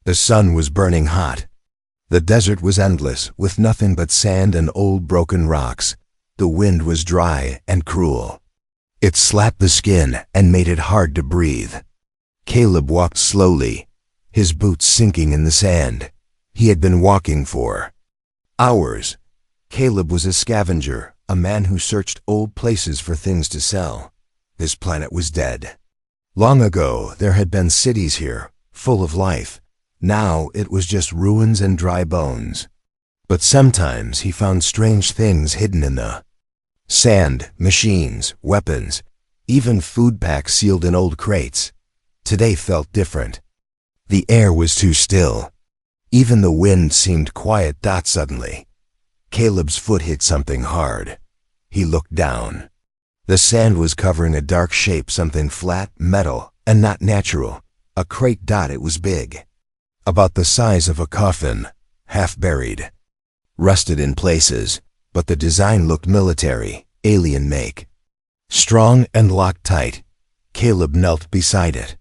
The sun was burning hot. The desert was endless, with nothing but sand and old broken rocks. The wind was dry and cruel. It slapped the skin and made it hard to breathe. Caleb walked slowly, his boots sinking in the sand. He had been walking for hours. Caleb was a scavenger, a man who searched old places for things to sell. This planet was dead. Long ago, there had been cities here, full of life. Now it was just ruins and dry bones. But sometimes he found strange things hidden in the sand, machines, weapons, even food packs sealed in old crates. Today felt different. The air was too still. Even the wind seemed quiet. Suddenly, Caleb's foot hit something hard. He looked down. The sand was covering a dark shape, something flat, metal, and not natural. A crate. It was big, about the size of a coffin, half buried, rusted in places, but the design looked military, alien make. Strong and locked tight, Caleb knelt beside it.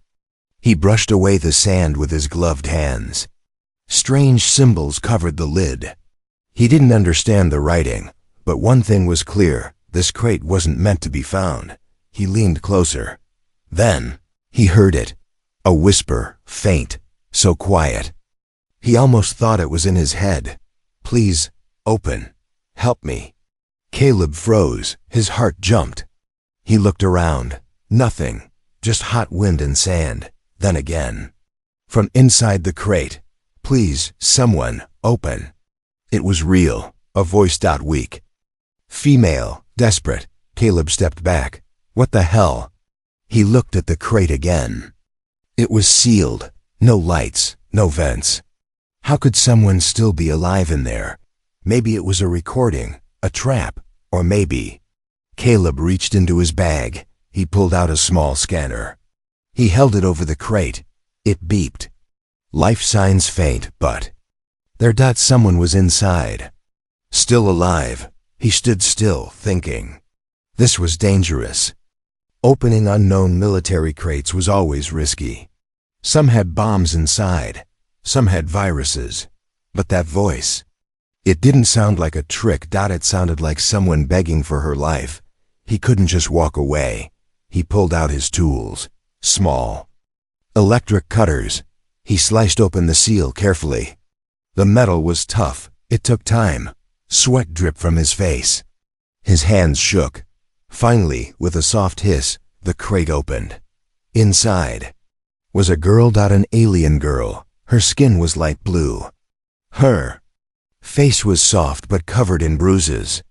He brushed away the sand with his gloved hands. Strange symbols covered the lid. He didn't understand the writing, but one thing was clear: this crate wasn't meant to be found. He leaned closer. Then, he heard it. A whisper, faint, so quiet. He almost thought it was in his head. "Please, open. Help me." Caleb froze. His heart jumped. He looked around. Nothing. Just hot wind and sand. Then again. From inside the crate, "Please, someone, open." It was real. A voice. Weak. Female. Desperate. Caleb stepped back. What the hell? He looked at the crate again. It was sealed. No lights. No vents. How could someone still be alive in there? Maybe it was a recording, a trap, or maybe... Caleb reached into his bag. He pulled out a small scanner. He held it over the crate. It beeped. Life signs faint, but... there. Someone was inside. Still alive. He stood still, thinking. This was dangerous. Opening unknown military crates was always risky. Some had bombs inside. Some had viruses. But that voice... it didn't sound like a trick. It sounded like someone begging for her life. He couldn't just walk away. He pulled out his tools. Small electric cutters. He sliced open the seal carefully. The metal was tough. It took time. Sweat dripped from his face. His hands shook. Finally, with a soft hiss, the crate opened. Inside was a girl. An alien girl. Her skin was light blue. Her face was soft but covered in bruises.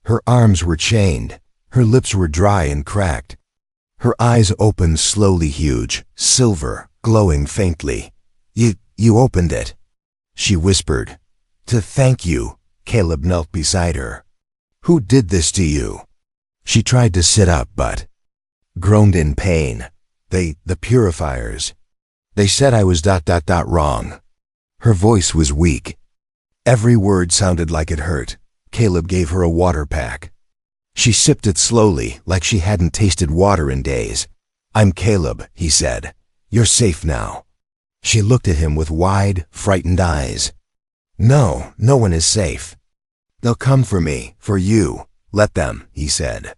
Her arms were chained. Her lips were dry and cracked. Her eyes opened slowly, huge, silver, glowing faintly. You opened it," she whispered. "To thank you." Caleb knelt beside her. "Who did this to you?" She tried to sit up but groaned in pain. The purifiers. They said I was ... wrong." Her voice was weak. Every word sounded like it hurt. Caleb gave her a water pack. She sipped it slowly, like she hadn't tasted water in days. "I'm Caleb," he said. "You're safe now." She looked at him with wide, frightened eyes. No one is safe." "They'll come for me, for you. Let them," he said.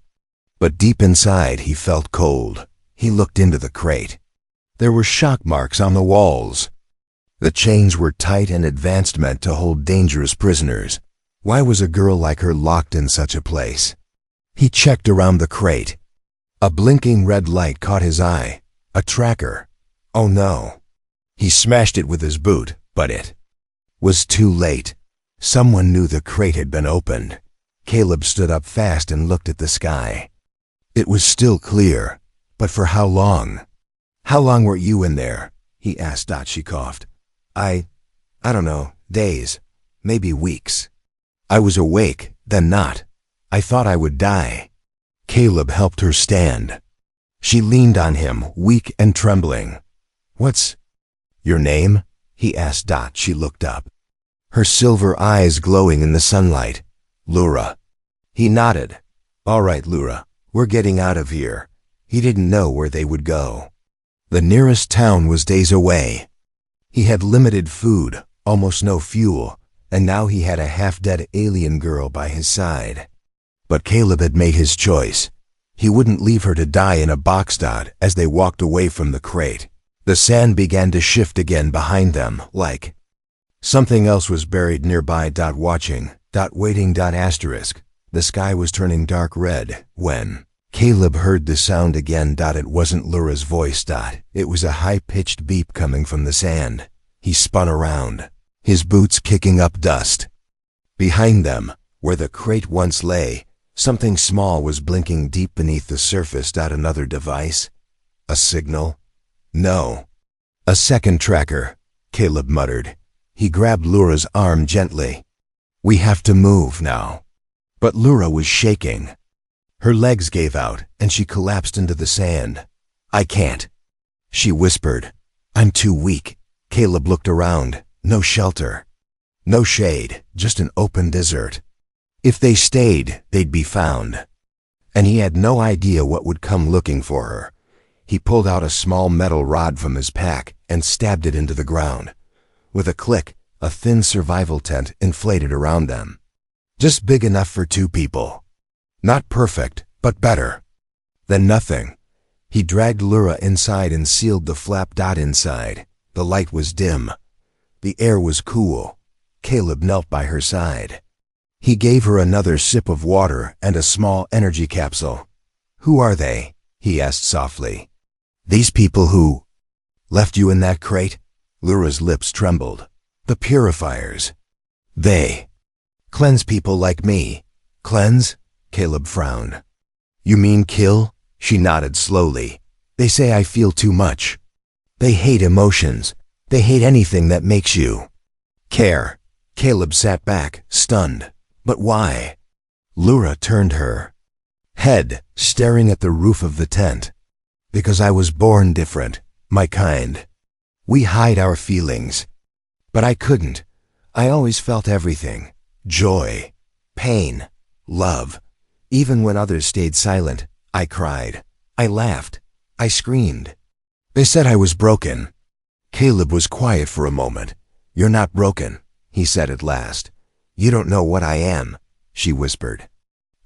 But deep inside he felt cold. He looked into the crate. There were shock marks on the walls. The chains were tight and advanced, meant to hold dangerous prisoners. Why was a girl like her locked in such a place? He checked around the crate. A blinking red light caught his eye. A tracker. Oh no. He smashed it with his boot, but it was too late. Someone knew the crate had been opened. Caleb stood up fast and looked at the sky. It was still clear, but for how long? "How long were you in there?" he asked. She coughed. I don't know, days, maybe weeks. I was awake, then not. I thought I would die." Caleb helped her stand. She leaned on him, weak and trembling. "What's your name?" he asked. She looked up, her silver eyes glowing in the sunlight. "Lura." He nodded. "All right, Lura, we're getting out of here." He didn't know where they would go. The nearest town was days away. He had limited food, almost no fuel, and now he had a half-dead alien girl by his side. But Caleb had made his choice. He wouldn't leave her to die in a box. As they walked away from the crate, the sand began to shift again behind them, like something else was buried nearby. Watching, waiting. The sky was turning dark red when Caleb heard the sound again. It wasn't Laura's voice. It was a high-pitched beep coming from the sand. He spun around, his boots kicking up dust. Behind them, where the crate once lay, something small was blinking deep beneath the surface. Another device? A signal? No. A second tracker, Caleb muttered. He grabbed Laura's arm gently. We have to move now. But Laura was shaking. Her legs gave out, and she collapsed into the sand. I can't, she whispered. I'm too weak. Caleb looked around. No shelter. No shade, just an open desert. If they stayed, they'd be found. And he had no idea what would come looking for her. He pulled out a small metal rod from his pack and stabbed it into the ground. With a click, a thin survival tent inflated around them. Just big enough for 2 people. Not perfect, but better than nothing. He dragged Laura inside and sealed the flap. Inside, the light was dim. The air was cool. Caleb knelt by her side. He gave her another sip of water and a small energy capsule. Who are they? He asked softly. These people who left you in that crate? Laura's lips trembled. The purifiers. They cleanse people like me. Cleanse? Caleb frowned. You mean kill? She nodded slowly. They say I feel too much. They hate emotions. They hate anything that makes you care. Caleb sat back, stunned. But why? Laura turned her head, staring at the roof of the tent. Because I was born different, my kind. We hide our feelings. But I couldn't. I always felt everything. Joy, pain, love. Even when others stayed silent, I cried. I laughed. I screamed. They said I was broken. Caleb was quiet for a moment. You're not broken, he said at last. You don't know what I am, she whispered.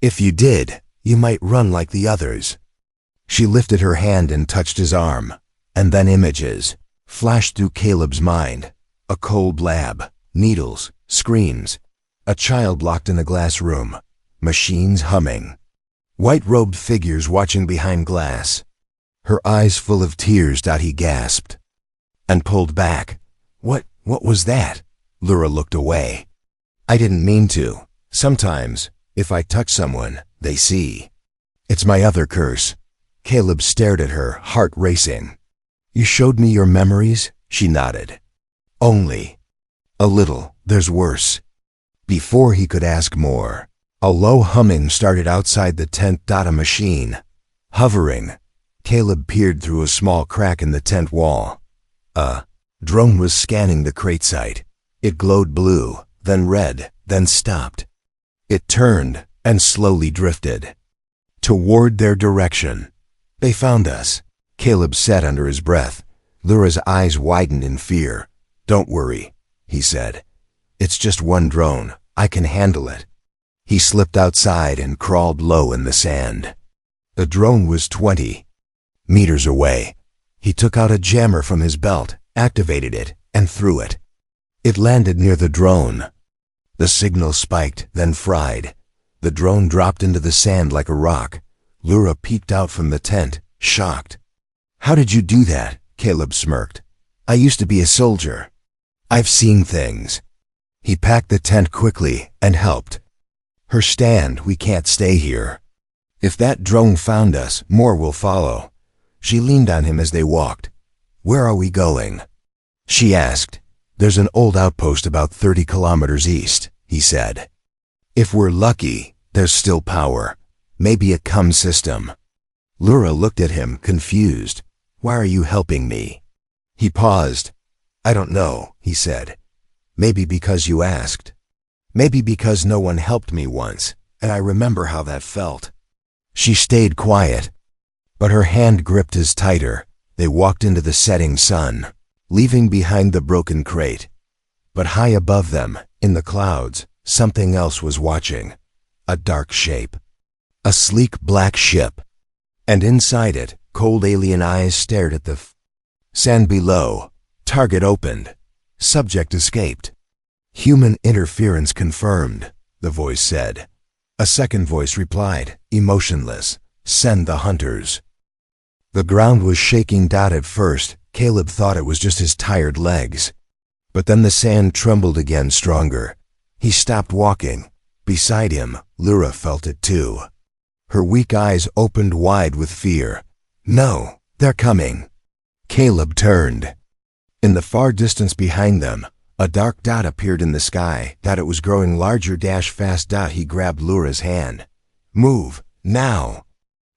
If you did, you might run like the others. She lifted her hand and touched his arm, and then images flashed through Caleb's mind. A cold lab, needles, screams, a child locked in a glass room, machines humming, white-robed figures watching behind glass. Her eyes full of tears. He gasped and pulled back. What was that? Laura looked away. I didn't mean to. Sometimes, if I touch someone, they see. It's my other curse. Caleb stared at her, heart racing. You showed me your memories? She nodded. Only a little. There's worse. Before he could ask more, a low humming started outside the tent. A machine hovering. Caleb peered through a small crack in the tent wall. A drone was scanning the crate site. It glowed blue, then red, then stopped. It turned and slowly drifted toward their direction. They found us, Caleb said under his breath. Laura's eyes widened in fear. Don't worry, he said. It's just one drone. I can handle it. He slipped outside and crawled low in the sand. The drone was 20 meters away. He took out a jammer from his belt, activated it, and threw it. It landed near the drone. The signal spiked, then fried. The drone dropped into the sand like a rock. Laura peeked out from the tent, shocked. How did you do that? Caleb smirked. I used to be a soldier. I've seen things. He packed the tent quickly and helped her stand. We can't stay here. If that drone found us, more will follow. She leaned on him as they walked. Where are we going? She asked. There's an old outpost about 30 kilometers east, he said. If we're lucky, there's still power. Maybe a CUM system. Laura looked at him, confused. Why are you helping me? He paused. I don't know, he said. Maybe because you asked. Maybe because no one helped me once, and I remember how that felt. She stayed quiet, but her hand gripped his tighter. They walked into the setting sun. leaving behind the broken crate. But high above them, in the clouds, something else was watching. A dark shape. A sleek black ship. And inside it, cold alien eyes stared at the sand below. Target opened. Subject escaped. Human interference confirmed, the voice said. A second voice replied, emotionless, send the hunters. The ground was shaking. At first, Caleb thought it was just his tired legs. But then the sand trembled again, stronger. He stopped walking. Beside him, Lyra felt it too. Her weak eyes opened wide with fear. No, they're coming. Caleb turned. In the far distance behind them, a dark dot appeared in the sky. It was growing larger. Fast. He grabbed Lyra's hand. Move, now.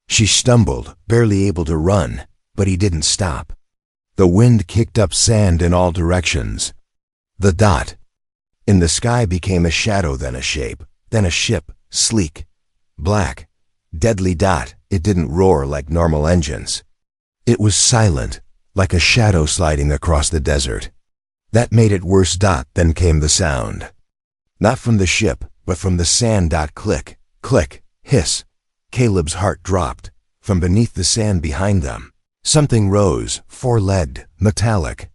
She stumbled, barely able to run, but he didn't stop. The wind kicked up sand in all directions. The dot in the sky became a shadow, then a shape, then a ship, sleek, black, deadly dot. It didn't roar like normal engines. It was silent, like a shadow sliding across the desert. That made it worse. Then came the sound. Not from the ship, but from the sand. Click, click, hiss. Caleb's heart dropped. From beneath the sand behind them, something rose, four-legged, metallic.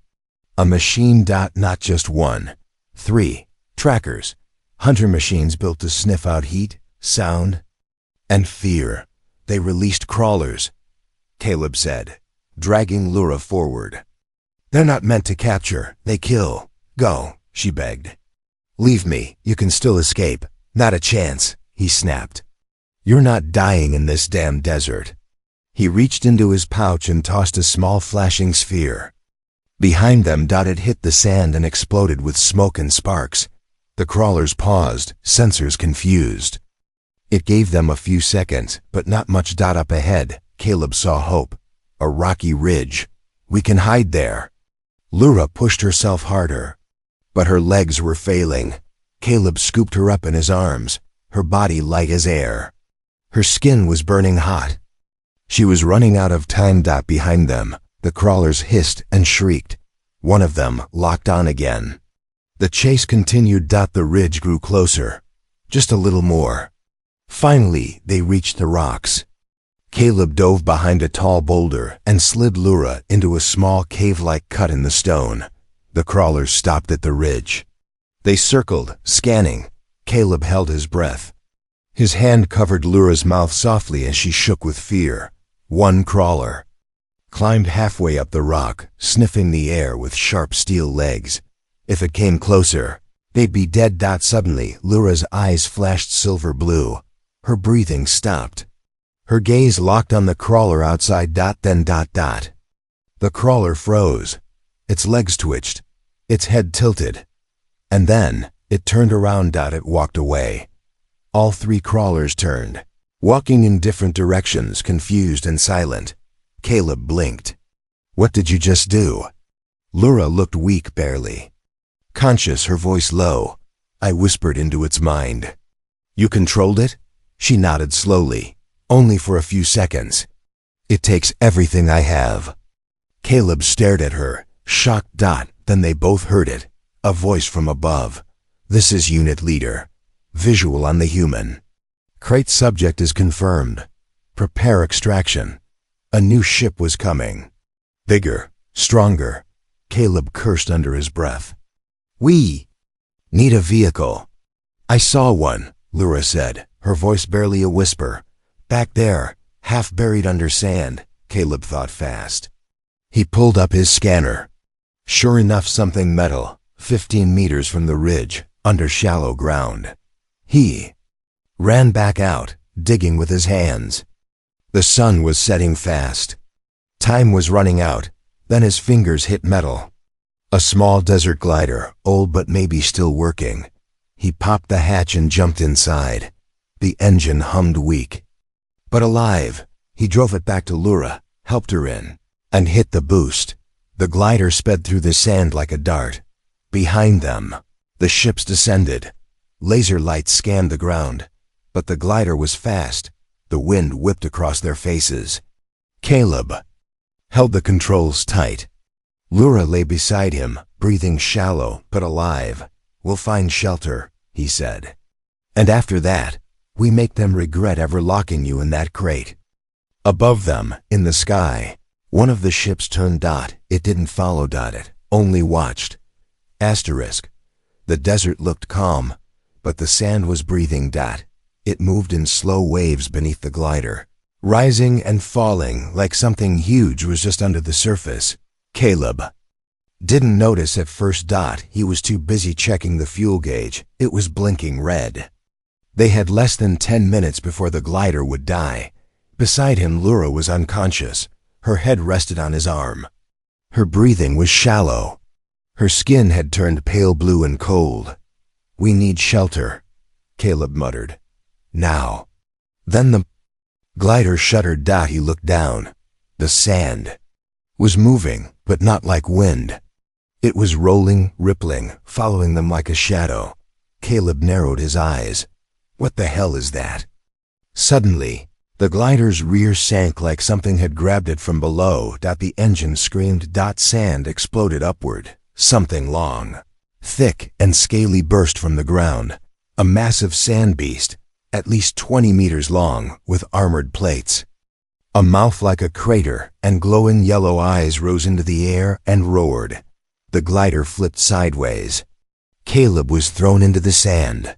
A machine. Not just one. 3 trackers. Hunter machines built to sniff out heat, sound, and fear. They released crawlers, Caleb said, dragging Lyra forward. They're not meant to capture, they kill. Go, she begged. Leave me, you can still escape. Not a chance, he snapped. You're not dying in this damn desert. He reached into his pouch and tossed a small flashing sphere. Behind them, it hit the sand and exploded with smoke and sparks. The crawlers paused, sensors confused. It gave them a few seconds, but not much. Up ahead, Caleb saw hope. A rocky ridge. We can hide there. Lyra pushed herself harder, but her legs were failing. Caleb scooped her up in his arms, her body light as air. Her skin was burning hot. She was running out of time. Behind them, the crawlers hissed and shrieked. One of them locked on again. The chase continued. The ridge grew closer. Just a little more. Finally, they reached the rocks. Caleb dove behind a tall boulder and slid Lyra into a small cave-like cut in the stone. The crawlers stopped at the ridge. They circled, scanning. Caleb held his breath. His hand covered Lyra's mouth softly as she shook with fear. One crawler climbed halfway up the rock, sniffing the air with sharp steel legs. If it came closer, they'd be dead. Suddenly, Lyra's eyes flashed silver blue. Her breathing stopped. Her gaze locked on the crawler outside. Then. The crawler froze. Its legs twitched. Its head tilted. And then, it turned around. It walked away. All 3 crawlers turned, walking in different directions, confused and silent. Caleb blinked. What did you just do? Lyra looked weak, barely conscious, her voice low. I whispered into its mind. You controlled it? She nodded slowly. Only for a few seconds. It takes everything I have. Caleb stared at her, shocked. Then they both heard it. A voice from above. This is Unit Leader. Visual on the human. Crate subject is confirmed. Prepare extraction. A new ship was coming. Bigger, stronger. Caleb cursed under his breath. We need a vehicle. I saw one, Lyra said, her voice barely a whisper. Back there, half buried under sand, Caleb thought fast. He pulled up his scanner. Sure enough, something metal, 15 meters from the ridge, under shallow ground. He ran back out, digging with his hands. The sun was setting fast. Time was running out. Then his fingers hit metal. A small desert glider, old but maybe still working. He popped the hatch and jumped inside. The engine hummed weak, but alive. He drove it back to Lyra, helped her in, and hit the boost. The glider sped through the sand like a dart. Behind them, the ships descended. Laser lights scanned the ground, but the glider was fast. The wind whipped across their faces. Caleb held the controls tight. Lura lay beside him, breathing shallow but alive. "We'll find shelter," he said. "And after that, we make them regret ever locking you in that crate." Above them, in the sky, one of the ships turned. It didn't follow. It only watched. Asterisk. The desert looked calm, but the sand was breathing. It moved in slow waves beneath the glider, rising and falling like something huge was just under the surface. Caleb didn't notice at first. He was too busy checking the fuel gauge. It was blinking red. They had less than 10 minutes before the glider would die. Beside him, Lura was unconscious. Her head rested on his arm. Her breathing was shallow. Her skin had turned pale blue and cold. "We need shelter," Caleb muttered. "Now." Then the glider shuddered. He looked down. The sand was moving, but not like wind. It was rolling, rippling, following them like a shadow. Caleb narrowed his eyes. "What the hell is that?" Suddenly, the glider's rear sank like something had grabbed it from below. The engine screamed. Sand exploded upward. Something long, thick, and scaly burst from the ground. A massive sand beast, at least 20 meters long, with armored plates. A mouth like a crater and glowing yellow eyes rose into the air and roared. The glider flipped sideways. Caleb was thrown into the sand.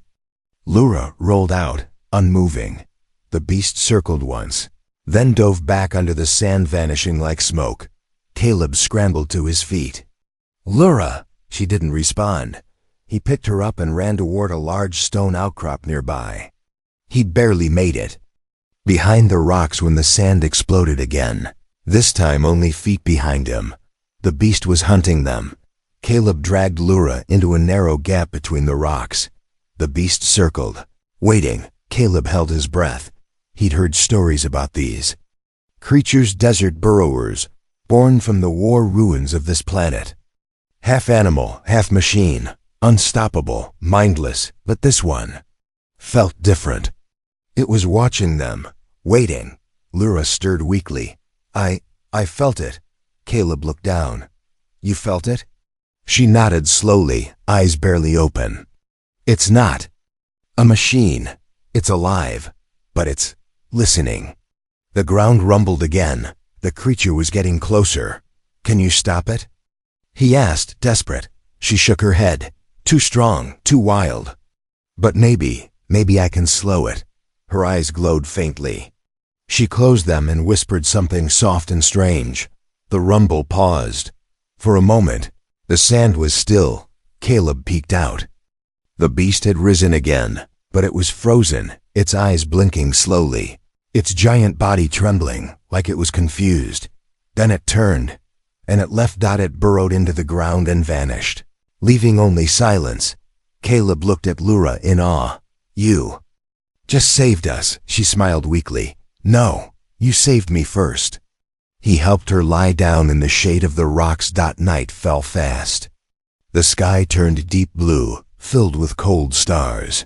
Lura rolled out, unmoving. The beast circled once, then dove back under the sand, vanishing like smoke. Caleb scrambled to his feet. "Lura!" She didn't respond. He picked her up and ran toward a large stone outcrop nearby. He barely made it. Behind the rocks when the sand exploded again, this time only feet behind him. The beast was hunting them. Caleb dragged Lura into a narrow gap between the rocks. The beast circled, waiting. Caleb held his breath. He'd heard stories about these creatures, desert burrowers, born from the war ruins of this planet. Half animal, half machine, unstoppable, mindless, but this one felt different. It was watching them, waiting. Lura stirred weakly. I felt it." Caleb looked down. "You felt it?" She nodded slowly, eyes barely open. "It's not a machine. It's alive, but it's listening." The ground rumbled again. The creature was getting closer. "Can you stop it?" he asked, desperate. She shook her head. "Too strong, too wild." "But maybe I can slow it." Her eyes glowed faintly. She closed them and whispered something soft and strange. The rumble paused. For a moment, the sand was still. Caleb peeked out. The beast had risen again, but it was frozen, its eyes blinking slowly, its giant body trembling like it was confused. Then it turned, and it left. It burrowed into the ground and vanished, leaving only silence. Caleb looked at Lura in awe. "You just saved us," she smiled weakly. "No, you saved me first." He helped her lie down in the shade of the rocks. Night fell fast. The sky turned deep blue, filled with cold stars.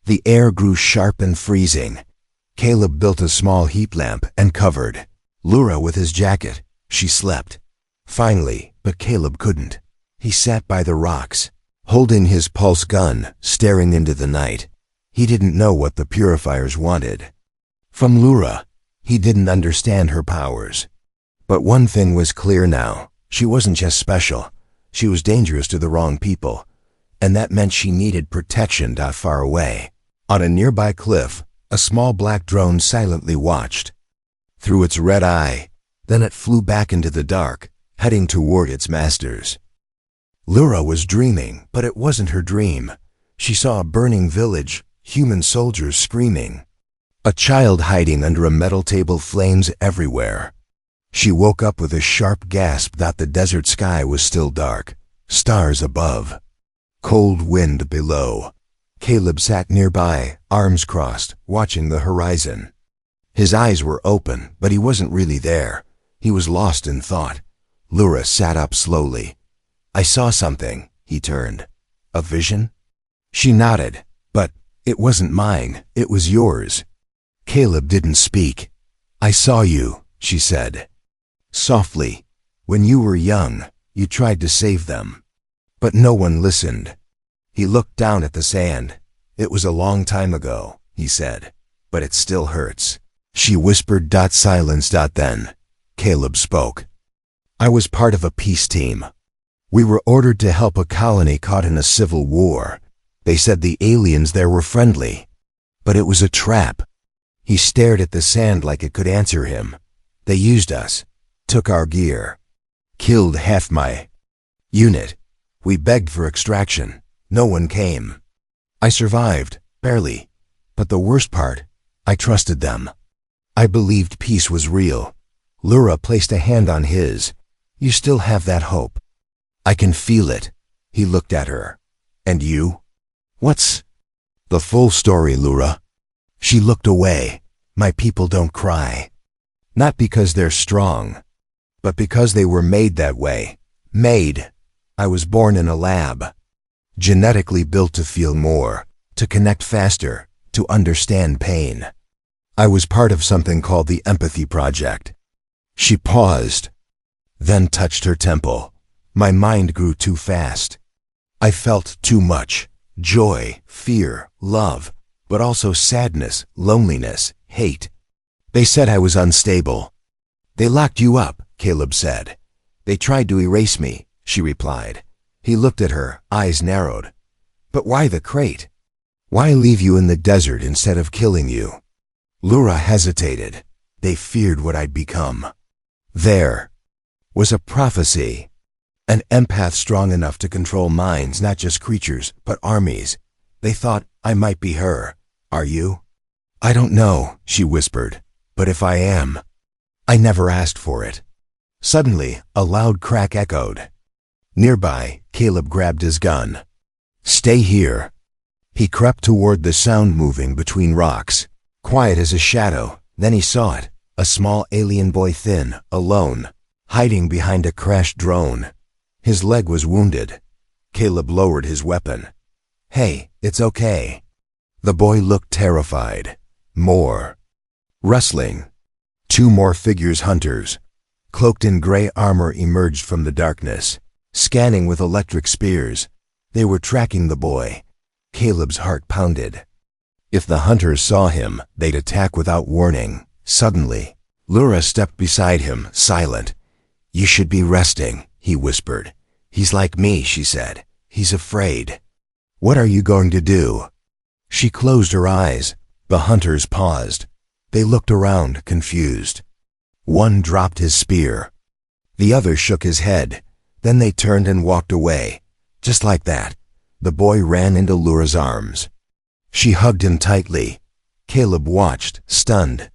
The air grew sharp and freezing. Caleb built a small heat lamp and covered Lura with his jacket. She slept. Finally, but Caleb couldn't. He sat by the rocks, holding his pulse gun, staring into the night. He didn't know what the purifiers wanted from Lura. He didn't understand her powers. But one thing was clear now. She wasn't just special. She was dangerous to the wrong people. And that meant she needed protection. Far away, on a nearby cliff, a small black drone silently watched through its red eye. Then it flew back into the dark, heading toward its masters. Lura was dreaming, but it wasn't her dream. She saw a burning village, human soldiers screaming, a child hiding under a metal table, flames everywhere. She woke up with a sharp gasp. The desert sky was still dark, stars above, cold wind below. Caleb sat nearby, arms crossed, watching the horizon. His eyes were open, but he wasn't really there. He was lost in thought. Lura sat up slowly. "I saw something," he turned. "A vision?" She nodded. "But it wasn't mine, it was yours." Caleb didn't speak. "I saw you," she said, softly, "when you were young, You tried to save them. But no one listened. He looked down at the sand. It was a long time ago, he said, but it still hurts. She whispered. Silence. Then Caleb spoke. I was part of a peace team. We were ordered to help a colony caught in a civil war. They said the aliens there were friendly. But it was a trap. He stared at the sand like it could answer him. They used us, took our gear, killed half my unit. We begged for extraction. No one came. I survived, barely. But the worst part, I trusted them. I believed peace was real. Lura placed a hand on his. You still have that hope. I can feel it. He looked at her. And you? What's the full story, Lura? She looked away. My people don't cry. Not because they're strong, but because they were made that way. Made. I was born in a lab. Genetically built to feel more, to connect faster, to understand pain. I was part of something called the Empathy Project. She paused, then touched her temple. My mind grew too fast. I felt too much. Joy, fear, love, but also sadness, loneliness, hate. They said I was unstable. They locked you up, Caleb said. They tried to erase me, she replied. He looked at her, eyes narrowed. But why the crate? Why leave you in the desert instead of killing you? Lura hesitated. They feared what I'd become. There was a prophecy. An empath strong enough to control minds, not just creatures, but armies. They thought I might be her. Are you? I don't know, she whispered. But if I am, I never asked for it. Suddenly, a loud crack echoed. Nearby, Caleb grabbed his gun. Stay here. He crept toward the sound, moving between rocks, quiet as a shadow. Then he saw it, a small alien boy, thin, alone, hiding behind a crashed drone. His leg was wounded. Caleb lowered his weapon. Hey, it's okay. The boy looked terrified. More. Rustling. Two more figures, hunters, cloaked in gray armor, emerged from the darkness, scanning with electric spears. They were tracking the boy. Caleb's heart pounded. If the hunters saw him, they'd attack without warning. Suddenly, Lura stepped beside him, silent. You should be resting, he whispered. He's like me, she said. He's afraid. What are you going to do? She closed her eyes. The hunters paused. They looked around, confused. One dropped his spear. The other shook his head. Then they turned and walked away. Just like that, the boy ran into Lura's arms. She hugged him tightly. Caleb watched, stunned.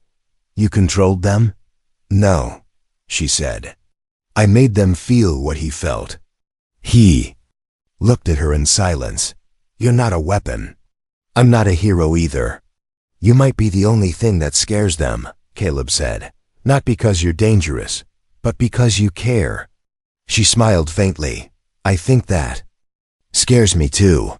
You controlled them? No, she said. I made them feel what he felt. He looked at her in silence. You're not a weapon. I'm not a hero either. You might be the only thing that scares them, Caleb said. Not because you're dangerous, but because you care. She smiled faintly. I think that scares me too.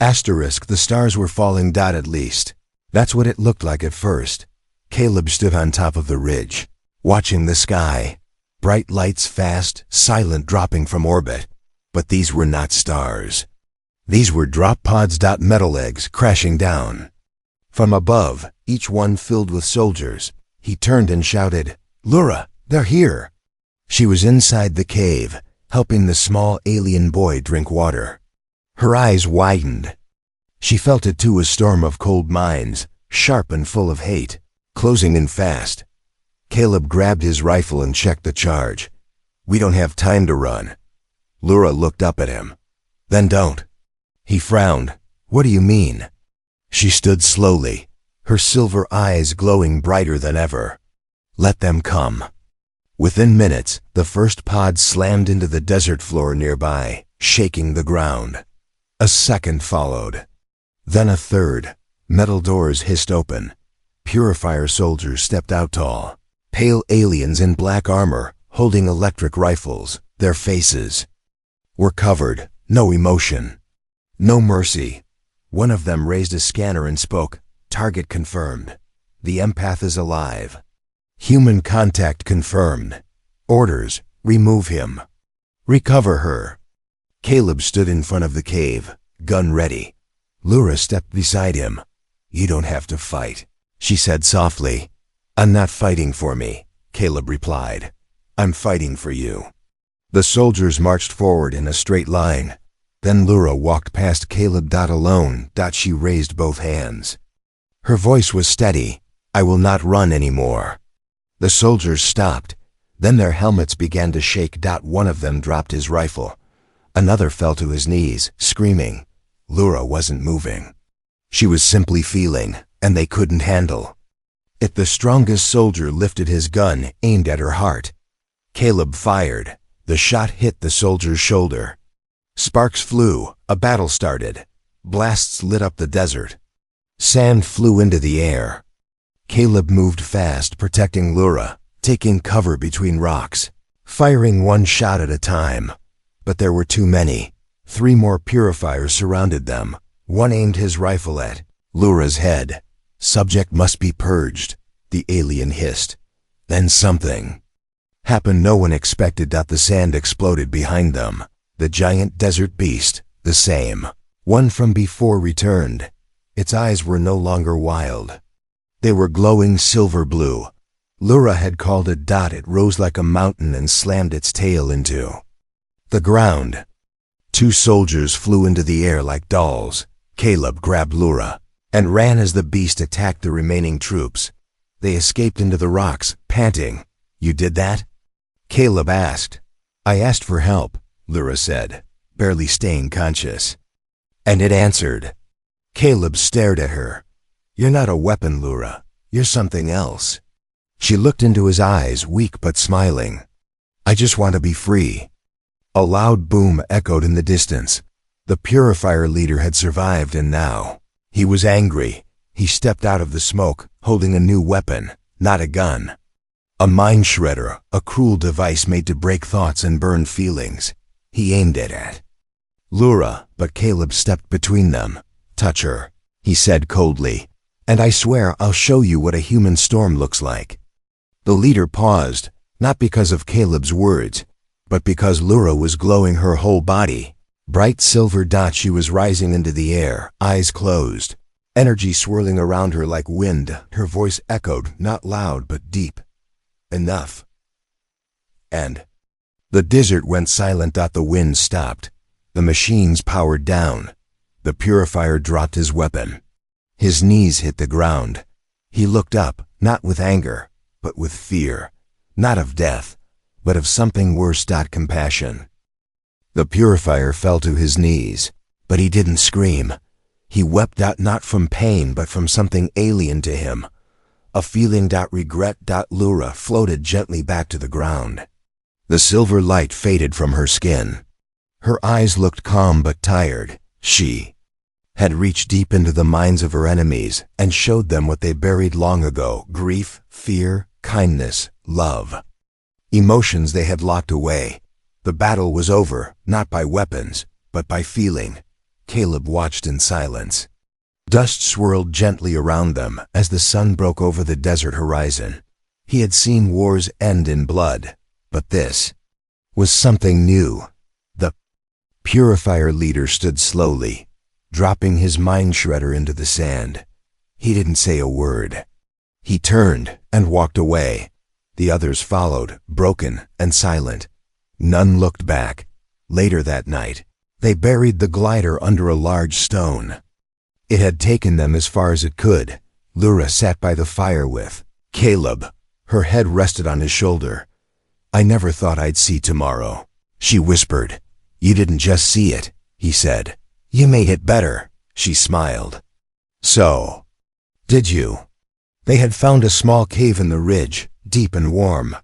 Asterisk, the stars were falling. At least, that's what it looked like at first. Caleb stood on top of the ridge, watching the sky. Bright lights, fast, silent, dropping from orbit. But these were not stars. These were drop pods. Metal eggs crashing down. From above, each one filled with soldiers. He turned and shouted, Lura, they're here. She was inside the cave, helping the small alien boy drink water. Her eyes widened. She felt it too, a storm of cold minds, sharp and full of hate, closing in fast. Caleb grabbed his rifle and checked the charge. We don't have time to run. Lura looked up at him. Then don't. He frowned. What do you mean? She stood slowly, her silver eyes glowing brighter than ever. Let them come. Within minutes, the first pod slammed into the desert floor nearby, shaking the ground. A second followed. Then a third. Metal doors hissed open. Purifier soldiers stepped out, tall, pale aliens in black armor, holding electric rifles. Their faces were covered. No emotion. No mercy. One of them raised a scanner and spoke. Target confirmed. The empath is alive. Human contact confirmed. Orders, remove him. Recover her. Caleb stood in front of the cave, gun ready. Lura stepped beside him. You don't have to fight, she said softly. I'm not fighting for me, Caleb replied. I'm fighting for you. The soldiers marched forward in a straight line. Then Lura walked past Caleb. Alone. She raised both hands. Her voice was steady. I will not run anymore. The soldiers stopped. Then their helmets began to shake. One of them dropped his rifle. Another fell to his knees, screaming. Lura wasn't moving. She was simply feeling, and they couldn't handle it. The strongest soldier lifted his gun, aimed at her heart. Caleb fired. The shot hit the soldier's shoulder. Sparks flew. A battle started. Blasts lit up the desert. Sand flew into the air. Caleb moved fast, protecting Lura, taking cover between rocks, firing one shot at a time. But there were too many. 3 more purifiers surrounded them. One aimed his rifle at Lura's head. Subject must be purged, the alien hissed. Then something happened no one expected. The sand exploded behind them. The giant desert beast, the same one from before, returned. Its eyes were no longer wild. They were glowing silver blue. Lura had called it. It rose like a mountain and slammed its tail into the ground. 2 soldiers flew into the air like dolls. Caleb grabbed Lura and ran as the beast attacked the remaining troops. They escaped into the rocks, panting. You did that? Caleb asked. I asked for help, Lura said, barely staying conscious. And it answered. Caleb stared at her. You're not a weapon, Lura. You're something else. She looked into his eyes, weak but smiling. I just want to be free. A loud boom echoed in the distance. The purifier leader had survived, and now he was angry. He stepped out of the smoke, holding a new weapon, not a gun. A mind shredder, a cruel device made to break thoughts and burn feelings. He aimed it at Lura, but Caleb stepped between them. Touch her, he said coldly, and I swear I'll show you what a human storm looks like. The leader paused, not because of Caleb's words, but because Lura was glowing her whole body. Bright silver. She was rising into the air, eyes closed, energy swirling around her like wind. Her voice echoed, not loud but deep. Enough. And the desert went silent. The wind stopped. The machines powered down. The purifier dropped his weapon. His knees hit the ground. He looked up, not with anger, but with fear. Not of death, but of something worse. Compassion. The purifier fell to his knees, but he didn't scream. He wept. Not from pain, but from something alien to him. A feeling. Regret. Lura floated gently back to the ground. The silver light faded from her skin. Her eyes looked calm but tired. She had reached deep into the minds of her enemies and showed them what they buried long ago: grief, fear, kindness, love. Emotions they had locked away. The battle was over, not by weapons, but by feeling. Caleb watched in silence. Dust swirled gently around them as the sun broke over the desert horizon. He had seen wars end in blood, but this was something new. The purifier leader stood slowly, dropping his mind shredder into the sand. He didn't say a word. He turned and walked away. The others followed, broken and silent. None looked back. Later that night, they buried the glider under a large stone. It had taken them as far as it could. Lura sat by the fire with Caleb. Her head rested on his shoulder. I never thought I'd see tomorrow, she whispered. You didn't just see it, he said. You made it better, she smiled. So, did you? They had found a small cave in the ridge, deep and warm.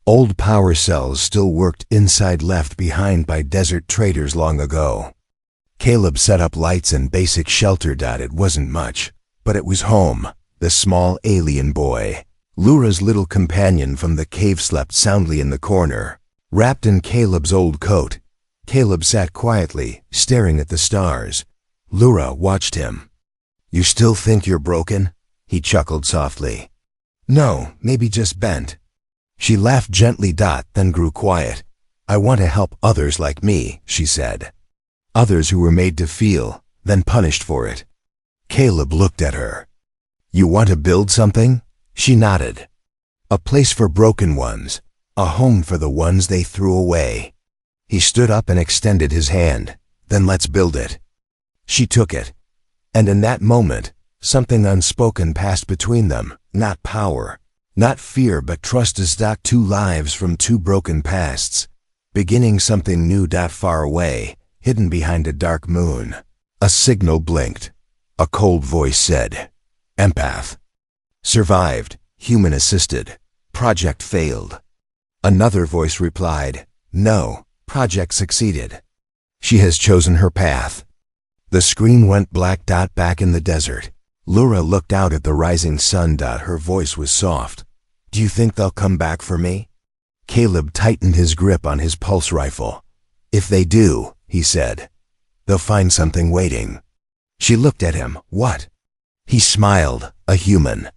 Old power cells still worked inside, left behind by desert traders long ago. Caleb set up lights and basic shelter. It wasn't much, but it was home. The small alien boy, Lura's little companion from the cave, slept soundly in the corner, wrapped in Caleb's old coat. Caleb sat quietly, staring at the stars. Lura watched him. You still think you're broken? He chuckled softly. No, maybe just bent. She laughed gently. Then grew quiet. I want to help others like me, she said. Others who were made to feel, then punished for it. Caleb looked at her. You want to build something? She nodded. A place for broken ones, a home for the ones they threw away. He stood up and extended his hand. Then let's build it. She took it. And in that moment, something unspoken passed between them, not power, not fear, but trust as that two lives from two broken pasts, beginning something new. Far away, hidden behind a dark moon. A signal blinked. A cold voice said, Empath. Survived, human assisted. Project failed. Another voice replied, No, project succeeded. She has chosen her path. The screen went black. Back in the desert, Laura looked out at the rising sun. Her voice was soft. Do you think they'll come back for me? Caleb tightened his grip on his pulse rifle. If they do, he said, they'll find something waiting. She looked at him. What? He smiled, a human.